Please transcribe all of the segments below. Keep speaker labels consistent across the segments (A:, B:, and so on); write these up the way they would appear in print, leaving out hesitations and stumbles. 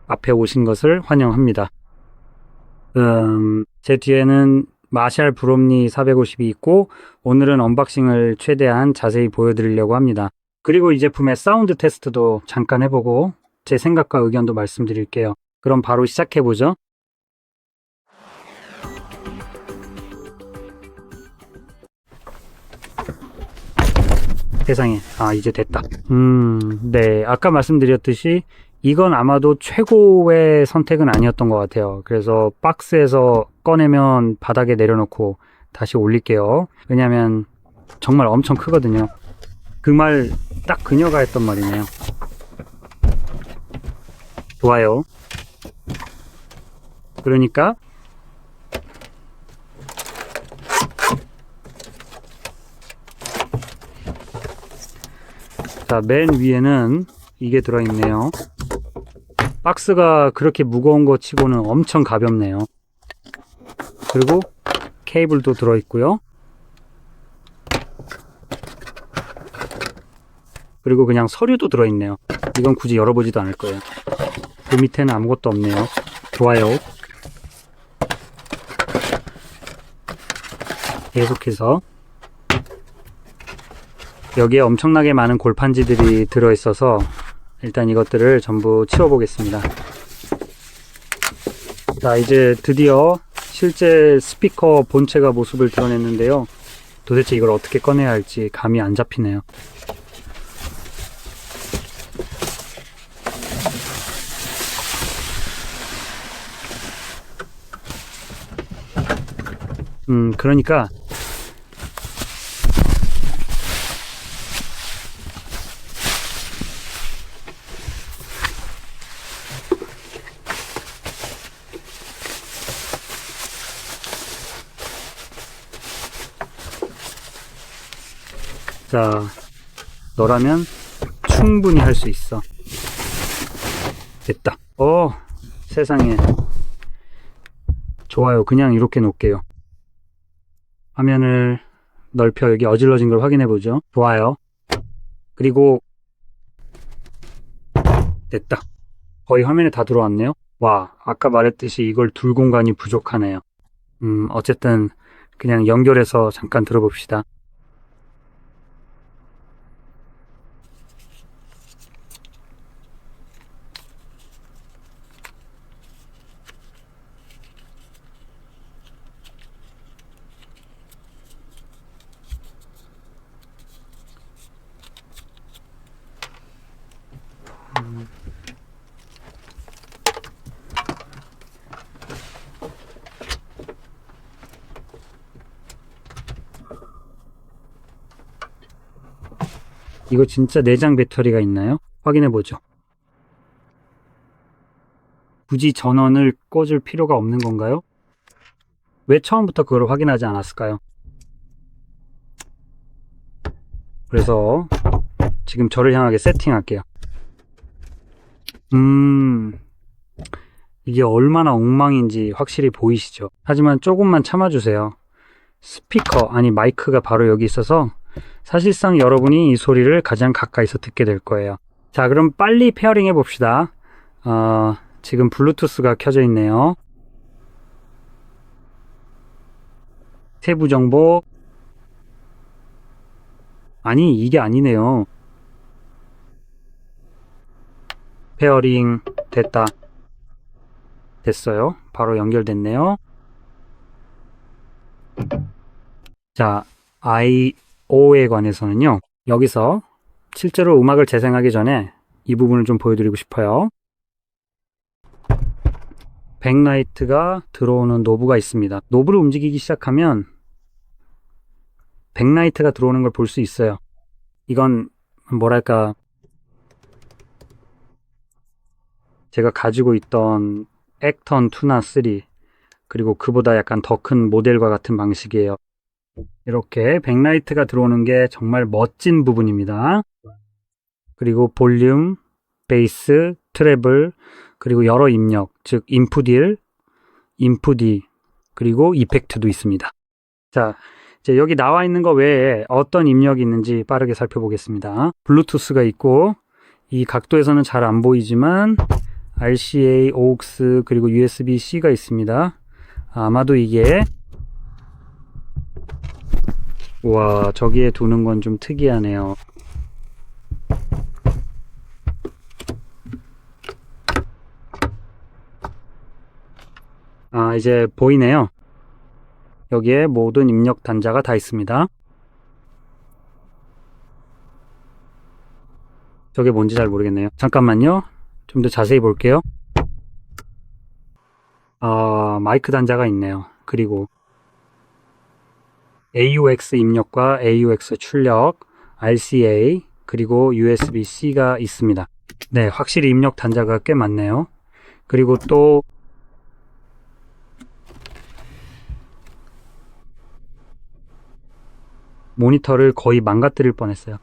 A: 앞에 오신 것을 환영합니다. 제 뒤에는 마샬 브롬니 450이 있고 오늘은 언박싱을 최대한 자세히 보여드리려고 합니다. 그리고 이 제품의 사운드 테스트도 잠깐 해보고 제 생각과 의견도 말씀드릴게요. 그럼 바로 시작해보죠. 세상에, 이제 됐다. 네, 아까 말씀드렸듯이 이건 아마도 최고의 선택은 아니었던 것 같아요. 그래서 박스에서 꺼내면 바닥에 내려놓고 다시 올릴게요. 왜냐면 정말 엄청 크거든요. 그 말 딱 그녀가 했던 말이네요. 좋아요. 그러니까 자, 맨 위에는 이게 들어있네요. 박스가 그렇게 무거운 거 치고는 엄청 가볍네요. 그리고 케이블도 들어있고요. 그리고 그냥 서류도 들어있네요. 이건 굳이 열어보지도 않을 거예요. 그 밑에는 아무것도 없네요. 좋아요. 계속해서 여기에 엄청나게 많은 골판지들이 들어있어서 일단 이것들을 전부 치워보겠습니다. 자, 이제 드디어 실제 스피커 본체가 모습을 드러냈는데요. 도대체 이걸 어떻게 꺼내야 할지 감이 안 잡히네요. 그러니까 자, 너라면 충분히 할 수 있어. 됐다. 세상에. 좋아요. 그냥 이렇게 놓을게요. 화면을 넓혀 여기 어질러진 걸 확인해 보죠. 좋아요. 그리고 됐다. 거의 화면에 다 들어왔네요. 와, 아까 말했듯이 이걸 둘 공간이 부족하네요. 어쨌든 그냥 연결해서 잠깐 들어봅시다. 이거 진짜 내장 배터리가 있나요? 확인해 보죠. 굳이 전원을 꽂을 필요가 없는 건가요? 왜 처음부터 그걸 확인하지 않았을까요? 그래서 지금 저를 향하게 세팅할게요. 이게 얼마나 엉망인지 확실히 보이시죠? 하지만 조금만 참아주세요. 스피커, 아니 마이크가 바로 여기 있어서 사실상 여러분이 이 소리를 가장 가까이서 듣게 될 거예요. 자, 그럼 빨리 페어링 해봅시다. 지금 블루투스가 켜져 있네요. 세부 정보. 아니, 이게 아니네요. 페어링 됐다. 됐어요. 바로 연결됐네요. 자, I/O에 관해서는요. 여기서 실제로 음악을 재생하기 전에 이 부분을 좀 보여드리고 싶어요. 백라이트가 들어오는 노브가 있습니다. 노브를 움직이기 시작하면 백라이트가 들어오는 걸 볼 수 있어요. 이건 뭐랄까, 제가 가지고 있던 액턴 2나 3, 그리고 그보다 약간 더 큰 모델과 같은 방식이에요. 이렇게 백라이트가 들어오는 게 정말 멋진 부분입니다. 그리고 볼륨, 베이스, 트래블, 그리고 여러 입력, 즉 인풋 1, 인풋 2, 그리고 이펙트도 있습니다. 자, 이제 여기 나와 있는 거 외에 어떤 입력이 있는지 빠르게 살펴보겠습니다. 블루투스가 있고, 이 각도에서는 잘 안 보이지만 RCA, aux, 그리고 USB-C가 있습니다. 아마도 이게 와, 저기에 두는 건 좀 특이하네요. 아, 이제 보이네요. 여기에 모든 입력 단자가 다 있습니다. 저게 뭔지 잘 모르겠네요. 잠깐만요. 좀 더 자세히 볼게요. 아, 마이크 단자가 있네요. 그리고 AUX 입력과 AUX 출력, RCA, 그리고 USB-C가 있습니다. 네, 확실히 입력 단자가 꽤 많네요. 그리고 또 모니터를 거의 망가뜨릴 뻔했어요.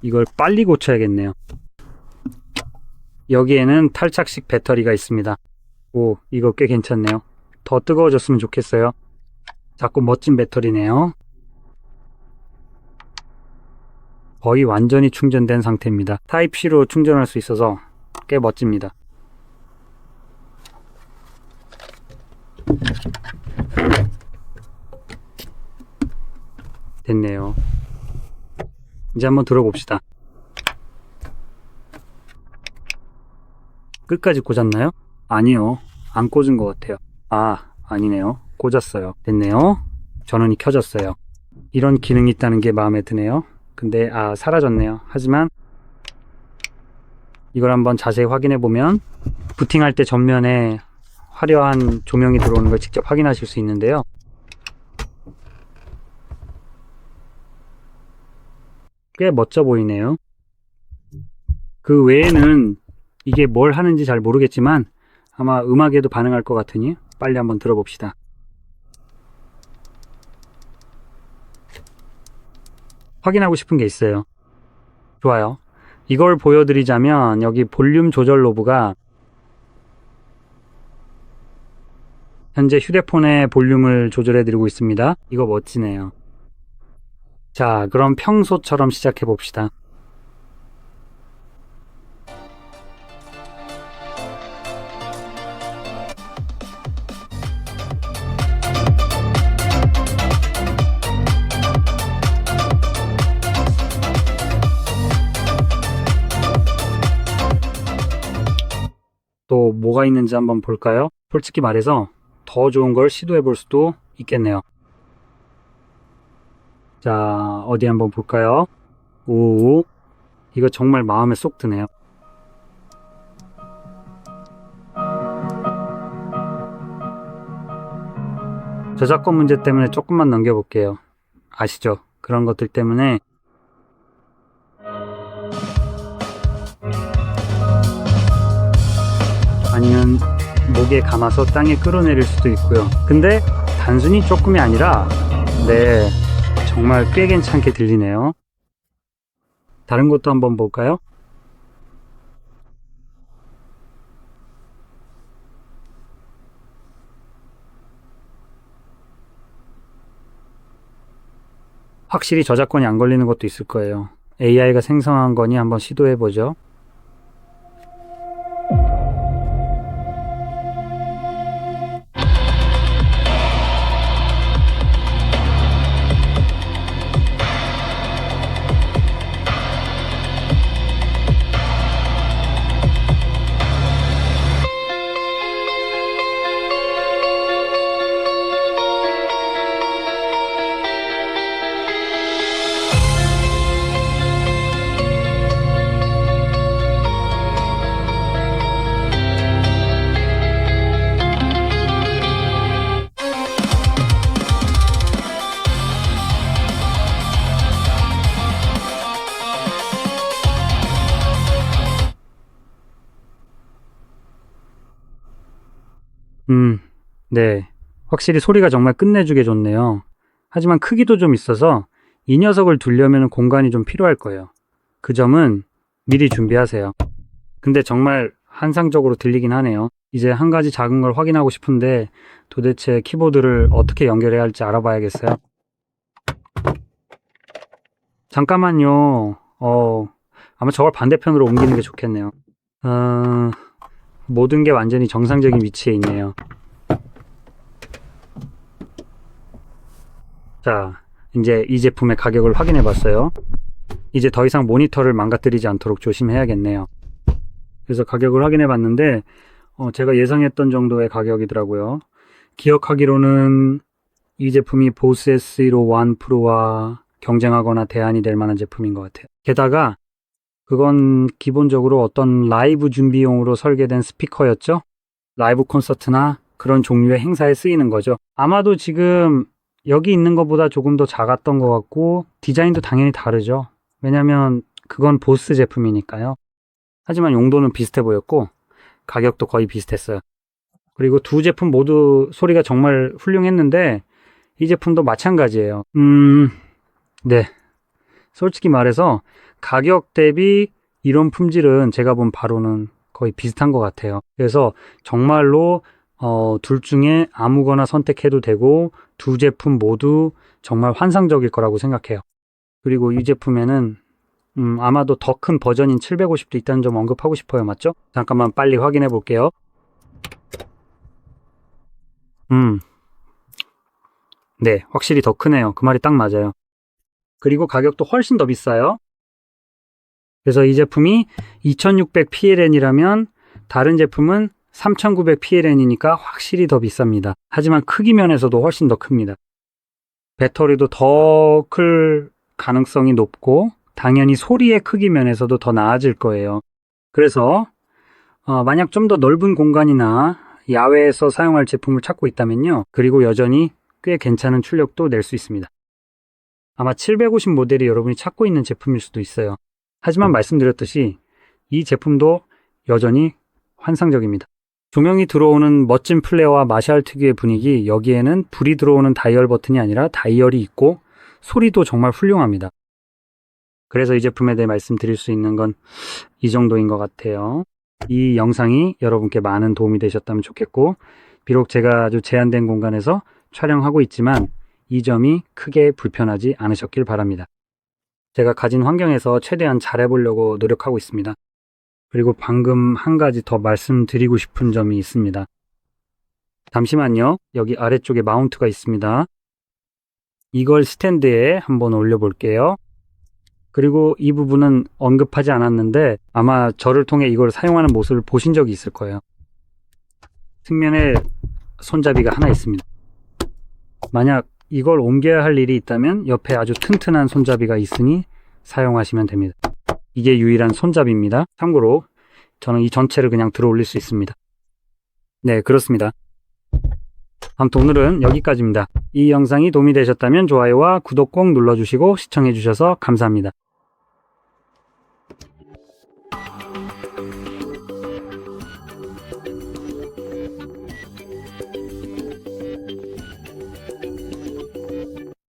A: 이걸 빨리 고쳐야겠네요. 여기에는 탈착식 배터리가 있습니다. 오, 이거 꽤 괜찮네요. 더 뜨거워졌으면 좋겠어요. 자꾸 멋진 배터리네요. 거의 완전히 충전된 상태입니다. 타입C로 충전할 수 있어서 꽤 멋집니다. 됐네요. 이제 한번 들어봅시다. 끝까지 꽂았나요? 아니요. 안 꽂은 것 같아요. 아, 아니네요. 꽂았어요. 됐네요. 전원이 켜졌어요. 이런 기능이 있다는 게 마음에 드네요. 근데 사라졌네요. 하지만 이걸 한번 자세히 확인해 보면 부팅할 때 전면에 화려한 조명이 들어오는 걸 직접 확인하실 수 있는데요. 꽤 멋져 보이네요. 그 외에는 이게 뭘 하는지 잘 모르겠지만 아마 음악에도 반응할 것 같으니 빨리 한번 들어봅시다. 확인하고 싶은 게 있어요. 좋아요. 이걸 보여드리자면 여기 볼륨 조절 노브가 현재 휴대폰의 볼륨을 조절해드리고 있습니다. 이거 멋지네요. 자, 그럼 평소처럼 시작해 봅시다. 또 뭐가 있는지 한번 볼까요? 솔직히 말해서 더 좋은 걸 시도해 볼 수도 있겠네요. 자, 어디 한번 볼까요? 오, 이거 정말 마음에 쏙 드네요. 저작권 문제 때문에 조금만 넘겨볼게요. 아시죠? 그런 것들 때문에 아니면 목에 감아서 땅에 끌어내릴 수도 있고요. 근데 단순히 조금이 아니라 네, 정말 꽤 괜찮게 들리네요. 다른 것도 한번 볼까요? 확실히 저작권이 안 걸리는 것도 있을 거예요. AI가 생성한 거니 한번 시도해보죠. 네. 확실히 소리가 정말 끝내주게 좋네요. 하지만 크기도 좀 있어서 이 녀석을 두려면 공간이 좀 필요할 거예요. 그 점은 미리 준비하세요. 근데 정말 환상적으로 들리긴 하네요. 이제 한 가지 작은 걸 확인하고 싶은데 도대체 키보드를 어떻게 연결해야 할지 알아봐야겠어요. 잠깐만요. 아마 저걸 반대편으로 옮기는 게 좋겠네요. 모든 게 완전히 정상적인 위치에 있네요. 자, 이제 이 제품의 가격을 확인해 봤어요. 이제 더 이상 모니터를 망가뜨리지 않도록 조심해야겠네요. 그래서 가격을 확인해 봤는데 제가 예상했던 정도의 가격이더라고요. 기억하기로는 이 제품이 보스 S1 프로와 경쟁하거나 대안이 될 만한 제품인 것 같아요. 게다가 그건 기본적으로 어떤 라이브 준비용으로 설계된 스피커였죠. 라이브 콘서트나 그런 종류의 행사에 쓰이는 거죠. 아마도 지금 여기 있는 것보다 조금 더 작았던 것 같고 디자인도 당연히 다르죠. 왜냐면 그건 보스 제품이니까요. 하지만 용도는 비슷해 보였고 가격도 거의 비슷했어요. 그리고 두 제품 모두 소리가 정말 훌륭했는데 이 제품도 마찬가지예요. 네. 솔직히 말해서 가격 대비 이런 품질은 제가 본 바로는 거의 비슷한 것 같아요. 그래서 정말로 둘 중에 아무거나 선택해도 되고 두 제품 모두 정말 환상적일 거라고 생각해요. 그리고 이 제품에는 아마도 더 큰 버전인 750도 있다는 점 언급하고 싶어요. 맞죠? 잠깐만 빨리 확인해 볼게요. 네, 확실히 더 크네요. 그 말이 딱 맞아요. 그리고 가격도 훨씬 더 비싸요. 그래서 이 제품이 2600PLN이라면 다른 제품은 3900PLN이니까 확실히 더 비쌉니다. 하지만 크기 면에서도 훨씬 더 큽니다. 배터리도 더 클 가능성이 높고 당연히 소리의 크기 면에서도 더 나아질 거예요. 그래서 만약 좀 더 넓은 공간이나 야외에서 사용할 제품을 찾고 있다면요. 그리고 여전히 꽤 괜찮은 출력도 낼 수 있습니다. 아마 750 모델이 여러분이 찾고 있는 제품일 수도 있어요. 하지만 말씀드렸듯이 이 제품도 여전히 환상적입니다. 조명이 들어오는 멋진 플레어와 마샬 특유의 분위기, 여기에는 불이 들어오는 다이얼 버튼이 아니라 다이얼이 있고 소리도 정말 훌륭합니다. 그래서 이 제품에 대해 말씀드릴 수 있는 건 이 정도인 것 같아요. 이 영상이 여러분께 많은 도움이 되셨다면 좋겠고, 비록 제가 아주 제한된 공간에서 촬영하고 있지만 이 점이 크게 불편하지 않으셨길 바랍니다. 제가 가진 환경에서 최대한 잘해보려고 노력하고 있습니다. 그리고 방금 한 가지 더 말씀드리고 싶은 점이 있습니다. 잠시만요. 여기 아래쪽에 마운트가 있습니다. 이걸 스탠드에 한번 올려볼게요. 그리고 이 부분은 언급하지 않았는데 아마 저를 통해 이걸 사용하는 모습을 보신 적이 있을 거예요. 측면에 손잡이가 하나 있습니다. 만약 이걸 옮겨야 할 일이 있다면 옆에 아주 튼튼한 손잡이가 있으니 사용하시면 됩니다. 이게 유일한 손잡이입니다. 참고로 저는 이 전체를 그냥 들어 올릴 수 있습니다. 네, 그렇습니다. 아무튼 오늘은 여기까지입니다. 이 영상이 도움이 되셨다면 좋아요와 구독 꼭 눌러주시고 시청해주셔서 감사합니다.